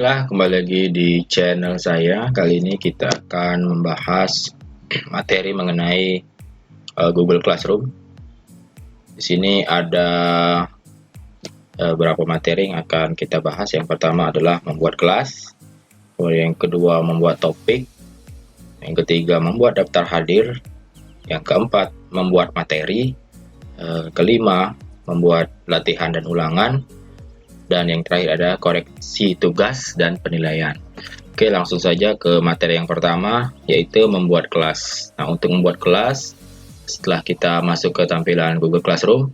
Baiklah, kembali lagi di channel saya. Kali ini kita akan membahas materi mengenai Google Classroom. Di sini ada beberapa materi yang akan kita bahas. Yang pertama adalah membuat kelas, kemudian yang kedua membuat topik, yang ketiga membuat daftar hadir, yang keempat membuat materi, kelima membuat latihan dan ulangan, dan yang terakhir ada koreksi tugas dan penilaian. Oke, langsung saja ke materi yang pertama, yaitu membuat kelas. Nah, untuk membuat kelas, setelah kita masuk ke tampilan Google Classroom,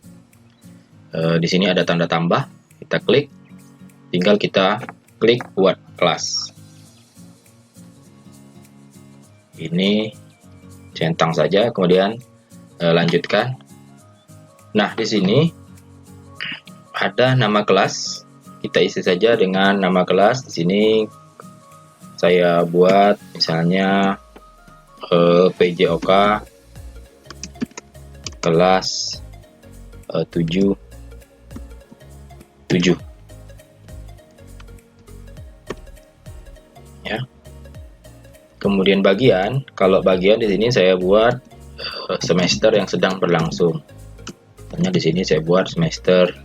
di sini ada tanda tambah, kita klik, tinggal kita klik buat kelas. Ini centang saja, kemudian lanjutkan. Nah, di sini ada nama kelas, kita isi saja dengan nama kelas. Di sini saya buat misalnya PJOK kelas 7 ya. Kemudian bagian, kalau bagian di sini saya buat semester yang sedang berlangsung. Misalnya di sini saya buat semester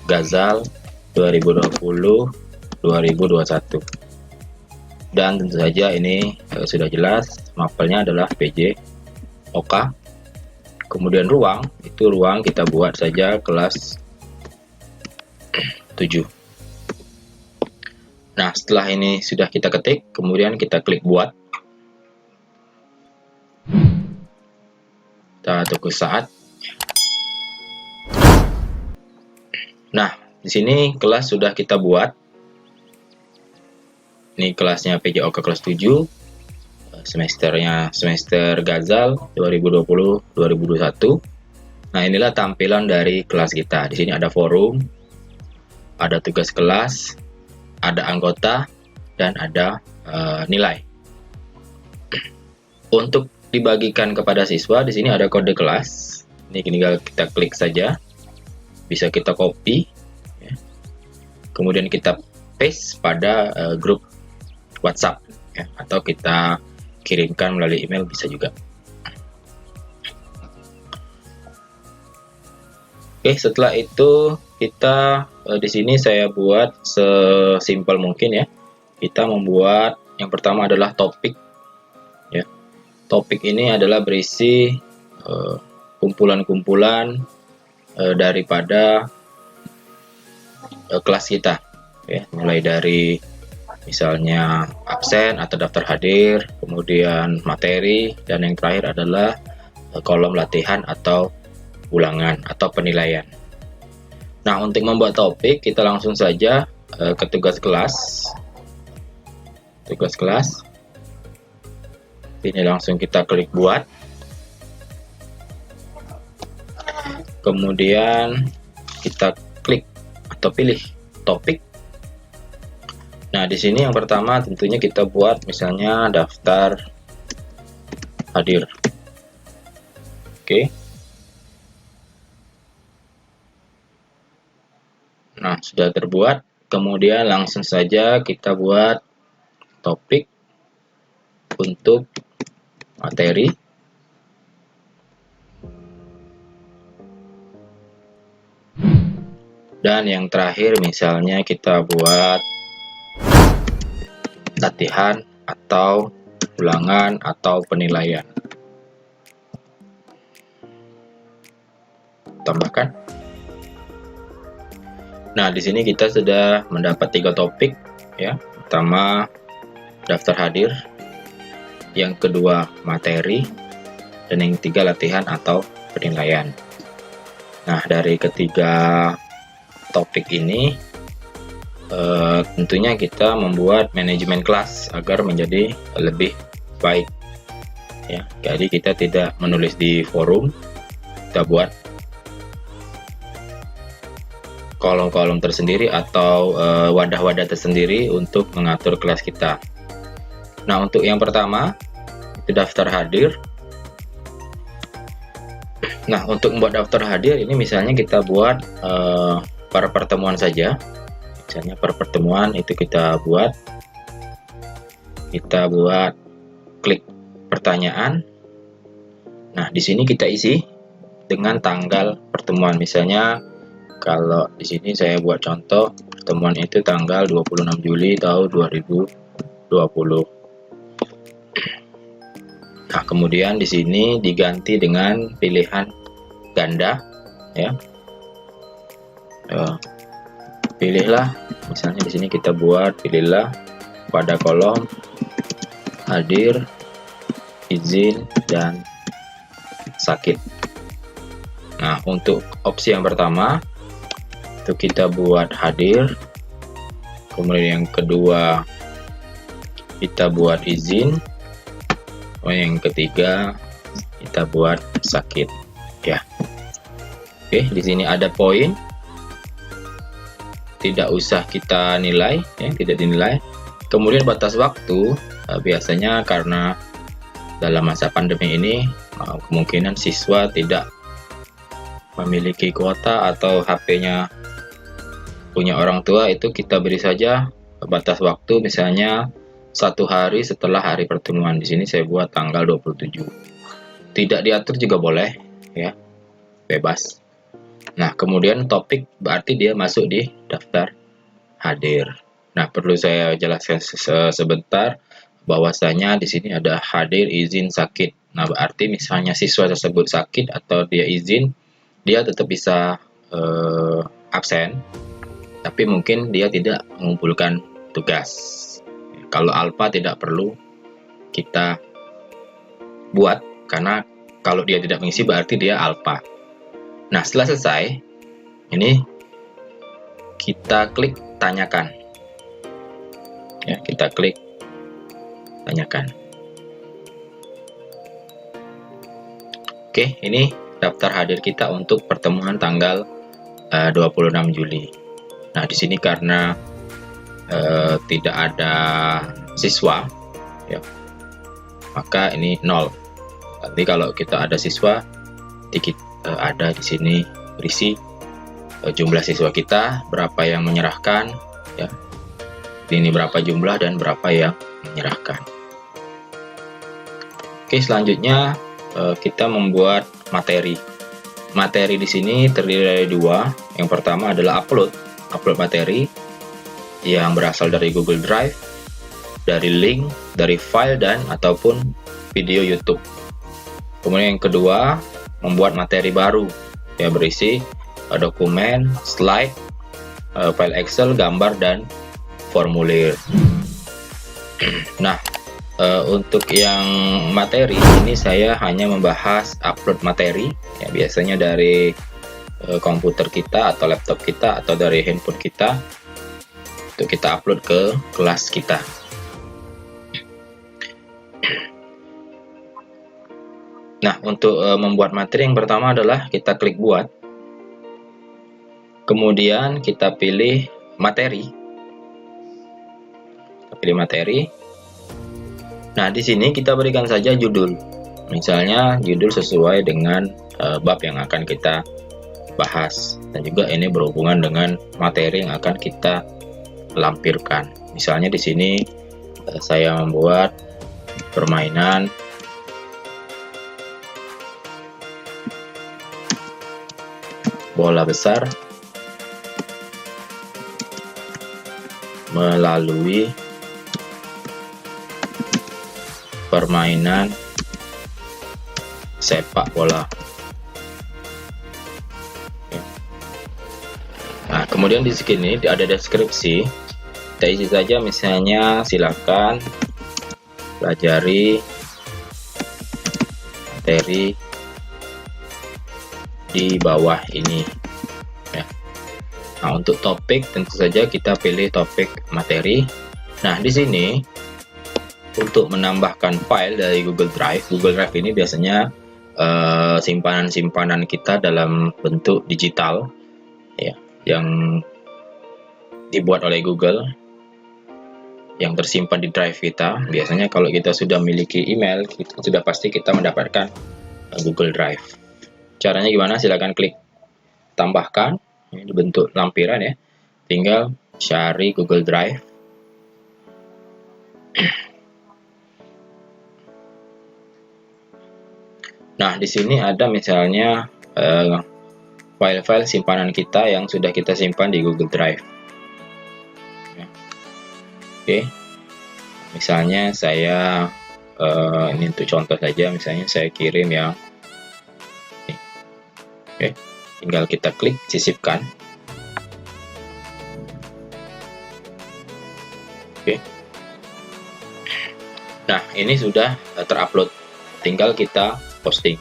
Gazal 2020-2021, dan tentu saja ini sudah jelas mapelnya adalah PJOK. Kemudian ruang, itu ruang kita buat saja kelas 7. Nah, setelah ini sudah kita ketik, kemudian kita klik buat. Kita tunggu saat. Nah, di sini kelas sudah kita buat. Ini kelasnya PJOK kelas 7. Semesternya semester Gazal 2020-2021. Nah, inilah tampilan dari kelas kita. Di sini ada forum, ada tugas kelas, ada anggota, dan ada nilai. Untuk dibagikan kepada siswa, di sini ada kode kelas. Ini tinggal kita klik saja. Bisa kita copy, ya. Kemudian kita paste pada grup WhatsApp, ya. Atau kita kirimkan melalui email bisa juga. Oke, setelah itu kita di sini saya buat sesimpel mungkin, ya. Kita membuat yang pertama adalah topik, ya. Topik ini adalah berisi kumpulan-kumpulan daripada kelas kita, ya, mulai dari misalnya absen atau daftar hadir, kemudian materi, dan yang terakhir adalah kolom latihan atau ulangan atau penilaian. Nah, untuk membuat topik kita langsung saja ke tugas kelas. Tugas kelas ini langsung kita klik buat. Kemudian kita klik atau pilih topik. Nah, di sini yang pertama tentunya kita buat misalnya daftar hadir. Oke. Nah, sudah terbuat. Kemudian langsung saja kita buat topik untuk materi. Dan yang terakhir misalnya kita buat latihan atau ulangan atau penilaian. Tambahkan. Nah, di sini kita sudah mendapat 3 topik, ya. Pertama daftar hadir, yang kedua materi, dan yang ketiga latihan atau penilaian. Nah, dari ketiga topik ini tentunya kita membuat manajemen kelas agar menjadi lebih baik, ya. Jadi kita tidak menulis di forum, kita buat kolom-kolom tersendiri atau wadah-wadah tersendiri untuk mengatur kelas kita. Nah, untuk yang pertama itu daftar hadir. Nah, untuk membuat daftar hadir ini misalnya kita buat per pertemuan saja. Misalnya per pertemuan itu kita buat klik pertanyaan. Nah, di sini kita isi dengan tanggal pertemuan. Misalnya kalau di sini saya buat contoh, pertemuan itu tanggal 26 Juli tahun 2020. Nah, kemudian di sini diganti dengan pilihan ganda, ya. Pilihlah, misalnya di sini kita pilihlah pada kolom hadir, izin, dan sakit. Nah, untuk opsi yang pertama itu kita buat hadir, kemudian yang kedua kita buat izin, yang ketiga kita buat sakit, ya. Oke, di sini ada poin, tidak usah kita nilai, ya, tidak dinilai. Kemudian batas waktu, biasanya karena dalam masa pandemi ini kemungkinan siswa tidak memiliki kuota atau HP-nya punya orang tua, itu kita beri saja batas waktu, misalnya 1 hari setelah hari pertemuan. Di sini saya buat tanggal 27. Tidak diatur juga boleh, ya, bebas. Nah, kemudian topik berarti dia masuk di daftar hadir. Nah, perlu saya jelaskan sebentar bahwasanya di sini ada hadir, izin, sakit. Nah, berarti misalnya siswa tersebut sakit atau dia izin, dia tetap bisa absen, tapi mungkin dia tidak mengumpulkan tugas. Kalau alpha tidak perlu kita buat, karena kalau dia tidak mengisi berarti dia alpha. Nah, setelah selesai, ini kita klik tanyakan. Ya, kita klik tanyakan. Oke, ini daftar hadir kita untuk pertemuan tanggal 26 Juli. Nah, di sini karena tidak ada siswa, ya, maka ini 0. Nanti kalau kita ada siswa, ada di sini berisi jumlah siswa kita, berapa yang menyerahkan, ya. Ini berapa jumlah dan berapa yang menyerahkan. Oke, selanjutnya kita membuat materi. Materi di sini terdiri dari 2. Yang pertama adalah upload materi yang berasal dari Google Drive, dari link, dari file, dan ataupun video YouTube. Kemudian yang kedua, membuat materi baru, ya, berisi dokumen, slide, file Excel, gambar, dan formulir. Nah, untuk yang materi ini saya hanya membahas upload materi, ya, biasanya dari komputer kita atau laptop kita atau dari handphone kita, untuk kita upload ke kelas kita. Nah, untuk membuat materi yang pertama adalah kita klik buat, kemudian kita pilih materi. Nah, di sini kita berikan saja judul, misalnya judul sesuai dengan bab yang akan kita bahas, dan juga ini berhubungan dengan materi yang akan kita lampirkan. Misalnya di sini saya membuat permainan bola besar melalui permainan sepak bola. Nah, kemudian di sini ada deskripsi, kita isi saja, misalnya silakan pelajari materi di bawah ini, ya. Nah, untuk topik tentu saja kita pilih topik materi. Nah, di sini untuk menambahkan file dari Google Drive ini biasanya simpanan-simpanan kita dalam bentuk digital, ya, yang dibuat oleh Google, yang tersimpan di drive kita. Biasanya kalau kita sudah memiliki email, sudah pasti kita mendapatkan Google Drive. Caranya gimana? Silahkan klik tambahkan, ini bentuk lampiran, ya, tinggal cari Google Drive. Nah, di sini ada misalnya file-file simpanan kita yang sudah kita simpan di Google Drive. Oke, misalnya saya ini untuk contoh saja, misalnya saya kirim yang ini. Oke, tinggal kita klik sisipkan. Oke, nah ini sudah terupload, tinggal kita posting.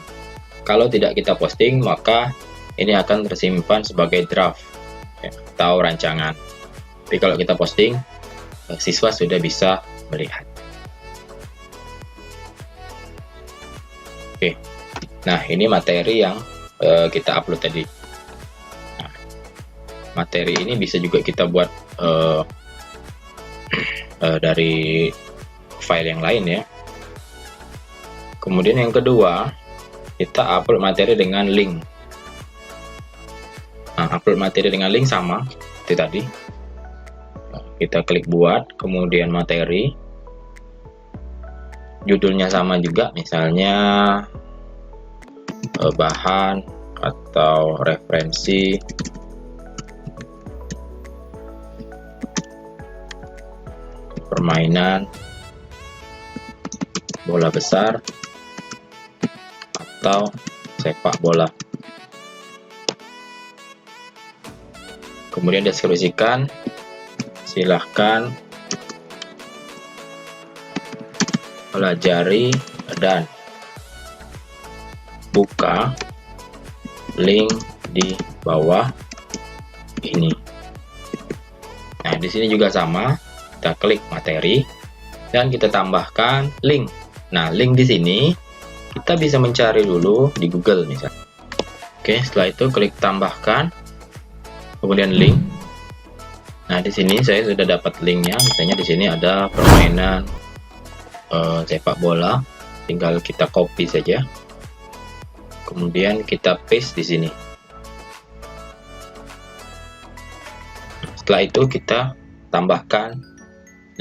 Kalau tidak kita posting, maka ini akan tersimpan sebagai draft ya, atau rancangan. Tapi kalau kita posting, siswa sudah bisa melihat. Oke, nah ini materi yang kita upload tadi. Nah, materi ini bisa juga kita buat dari file yang lain ya. Kemudian yang kedua, kita upload materi dengan link. Nah, upload materi dengan link sama seperti tadi. Kita klik buat, kemudian materi. Judulnya sama juga, misalnya bahan atau referensi. Permainan bola besar atau sepak bola. Kemudian deskripsikan, silahkan pelajari dan buka link di bawah ini. Nah, di sini juga sama, kita klik materi dan kita tambahkan link. Nah, link di sini kita bisa mencari dulu di Google misalnya. Oke, setelah itu klik tambahkan, kemudian link. Nah, di sini saya sudah dapat linknya. Misalnya di sini ada permainan sepak bola, tinggal kita copy saja. Kemudian kita paste di sini. Setelah itu kita tambahkan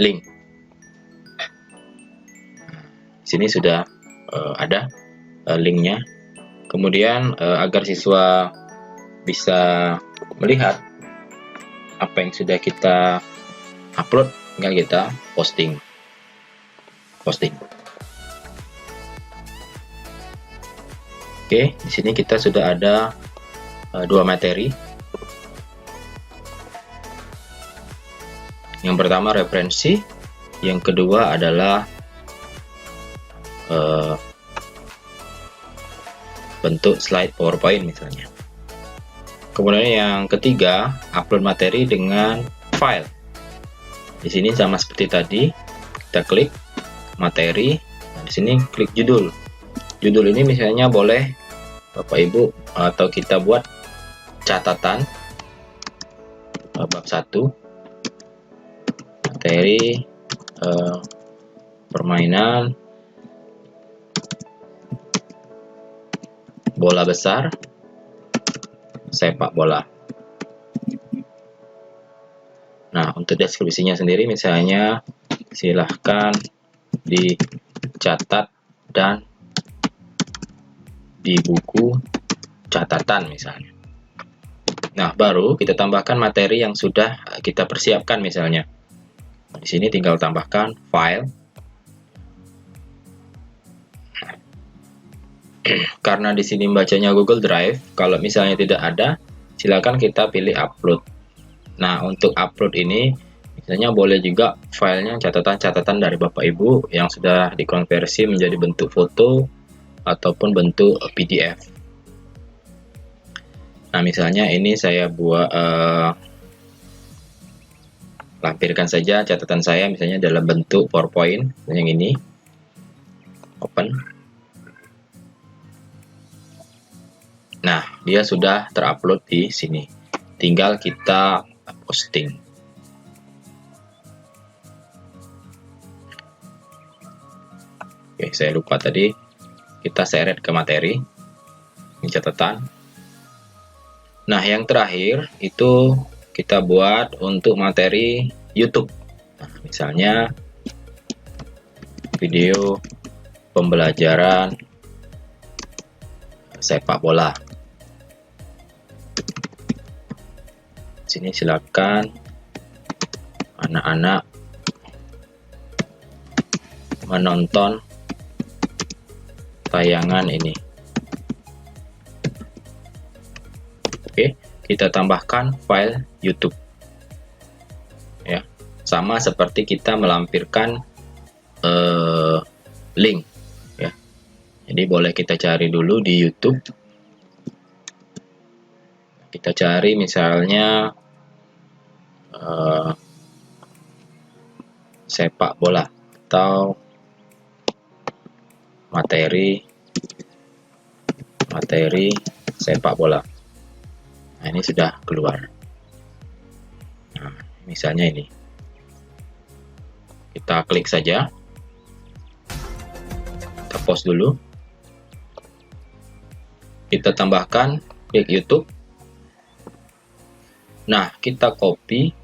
link. Di sini sudah ada linknya. Kemudian agar siswa bisa melihat apa yang sudah kita upload, tinggal kita posting. Oke, di sini kita sudah ada dua materi. Yang pertama referensi, yang kedua adalah bentuk slide PowerPoint misalnya. Kemudian yang ketiga, upload materi dengan file. Di sini sama seperti tadi, kita klik materi. Nah, di sini klik judul. Judul ini misalnya boleh Bapak Ibu atau kita buat catatan bab 1 materi permainan bola besar sepak bola. Nah, untuk deskripsinya sendiri misalnya silahkan dicatat dan di buku catatan misalnya. Nah, baru kita tambahkan materi yang sudah kita persiapkan misalnya. Di sini tinggal tambahkan file. Karena di sini bacanya Google Drive, kalau misalnya tidak ada, silakan kita pilih upload. Nah, untuk upload ini misalnya boleh juga filenya catatan-catatan dari Bapak Ibu yang sudah dikonversi menjadi bentuk foto ataupun bentuk PDF. Nah, misalnya ini saya buat lampirkan saja catatan saya misalnya dalam bentuk PowerPoint yang ini. Open. Nah, dia sudah terupload di sini. Tinggal kita posting. Oke, saya lupa tadi. Kita seret ke materi. Ini catatan. Nah, yang terakhir itu kita buat untuk materi YouTube. Nah, misalnya video pembelajaran sepak bola. Sini silakan anak-anak menonton tayangan ini. Oke, kita tambahkan file YouTube. Ya, sama seperti kita melampirkan link. Ya, jadi boleh kita cari dulu di YouTube. Kita cari misalnya sepak bola atau materi sepak bola. Nah, ini sudah keluar. Nah, misalnya ini. Kita klik saja. Kita pause dulu. Kita tambahkan klik YouTube. Nah, kita copy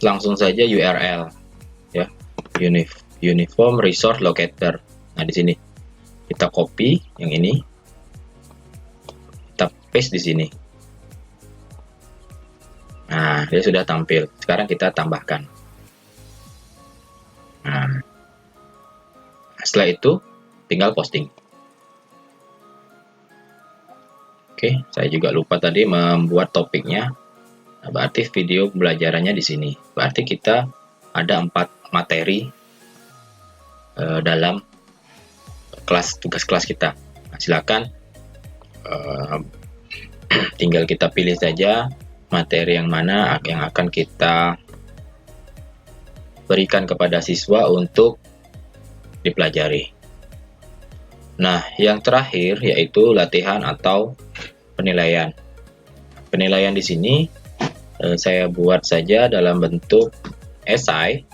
langsung saja URL ya. Uniform Resource Locator. Nah, di sini kita copy yang ini. Kita paste di sini. Nah, dia sudah tampil. Sekarang kita tambahkan. Nah, setelah itu tinggal posting. Oke, saya juga lupa tadi membuat topiknya. Nah, berarti video pembelajarannya di sini. Berarti kita ada 4 materi dalam tugas kelas kita. Nah, silakan tinggal kita pilih saja materi yang mana yang akan kita berikan kepada siswa untuk dipelajari. Nah, yang terakhir yaitu latihan atau penilaian. Penilaian di sini saya buat saja dalam bentuk esai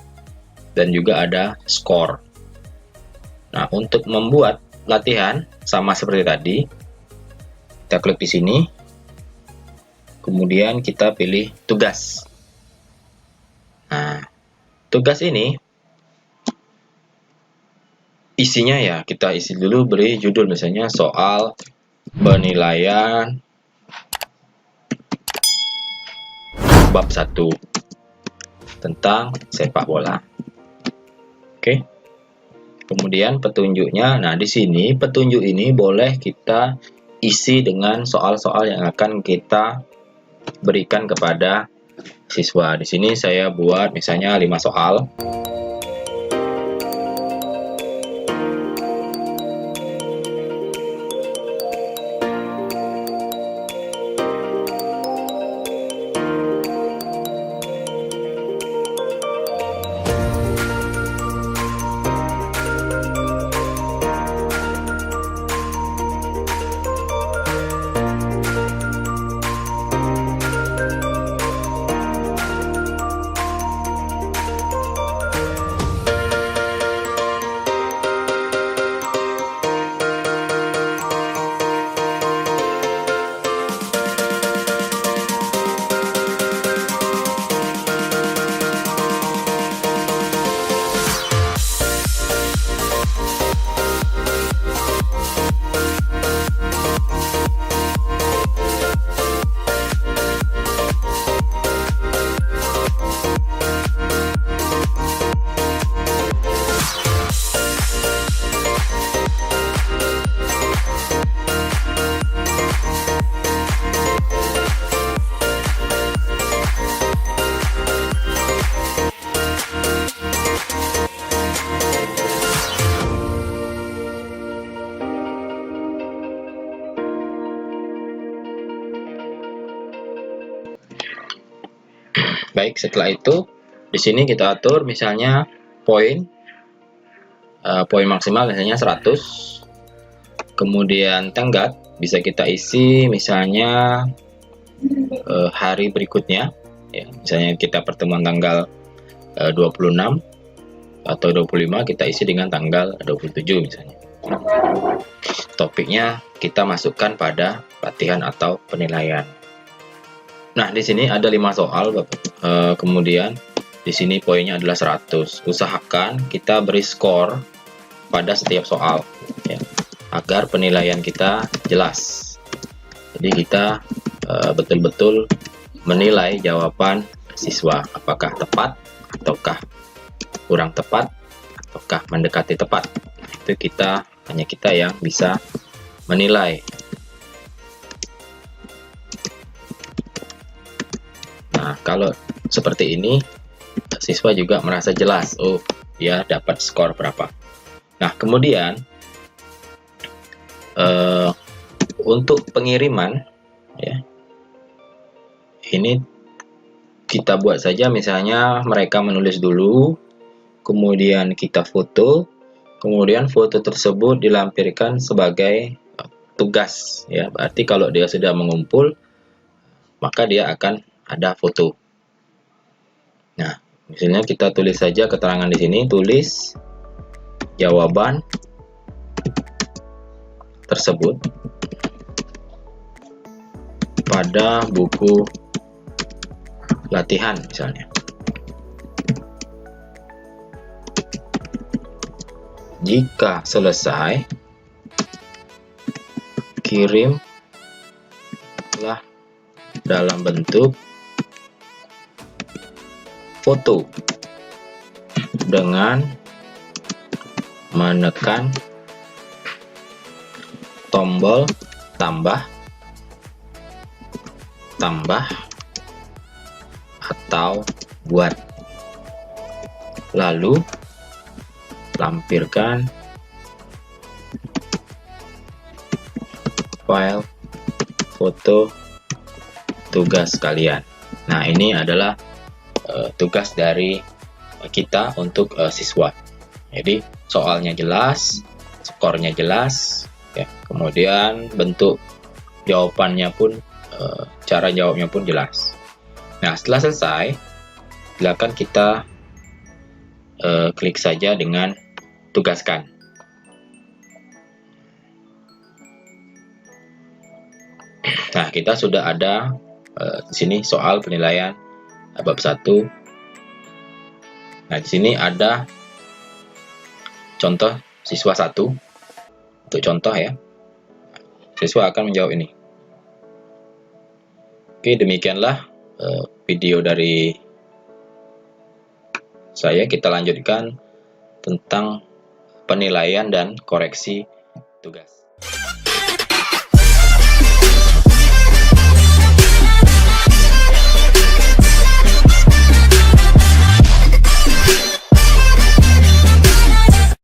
dan juga ada skor. Nah, untuk membuat latihan sama seperti tadi, kita klik di sini, kemudian kita pilih tugas. Nah, tugas ini isinya ya kita isi dulu, beri judul misalnya soal penilaian bab 1 tentang sepak bola. Oke. Kemudian petunjuknya. Nah, di sini petunjuk ini boleh kita isi dengan soal-soal yang akan kita berikan kepada siswa. Di sini saya buat misalnya 5 soal. Baik, setelah itu di sini kita atur misalnya poin maksimal misalnya 100. Kemudian tenggat bisa kita isi misalnya hari berikutnya ya, misalnya kita pertemuan tanggal 26 atau 25, kita isi dengan tanggal 27 misalnya. Topiknya kita masukkan pada latihan atau penilaian. Nah, di sini ada 5 soal, kemudian di sini poinnya adalah 100. Usahakan kita beri skor pada setiap soal, ya, agar penilaian kita jelas. Jadi kita betul-betul menilai jawaban siswa, apakah tepat ataukah kurang tepat ataukah mendekati tepat. Itu hanya kita yang bisa menilai. Nah, kalau seperti ini, siswa juga merasa jelas, oh, dia dapat skor berapa. Nah, kemudian untuk pengiriman, ya, ini kita buat saja, misalnya mereka menulis dulu, kemudian kita foto, kemudian foto tersebut dilampirkan sebagai tugas, ya. Berarti kalau dia sudah mengumpul, maka dia akan ada foto. Nah, misalnya kita tulis saja keterangan di sini, tulis jawaban tersebut pada buku latihan misalnya. Jika selesai, kirimlah dalam bentuk foto dengan menekan tombol tambah atau buat, lalu lampirkan file foto tugas kalian. Nah, ini adalah tugas dari kita untuk siswa. Jadi soalnya jelas, skornya jelas, ya. Kemudian bentuk jawabannya pun, cara jawabnya pun jelas. Nah, setelah selesai, silakan kita klik saja dengan tugaskan. Nah, kita sudah ada di sini soal penilaian bab 1. Nah, di sini ada contoh siswa 1. Untuk contoh, ya, siswa akan menjawab ini. Oke, demikianlah video dari saya. Kita lanjutkan tentang penilaian dan koreksi tugas.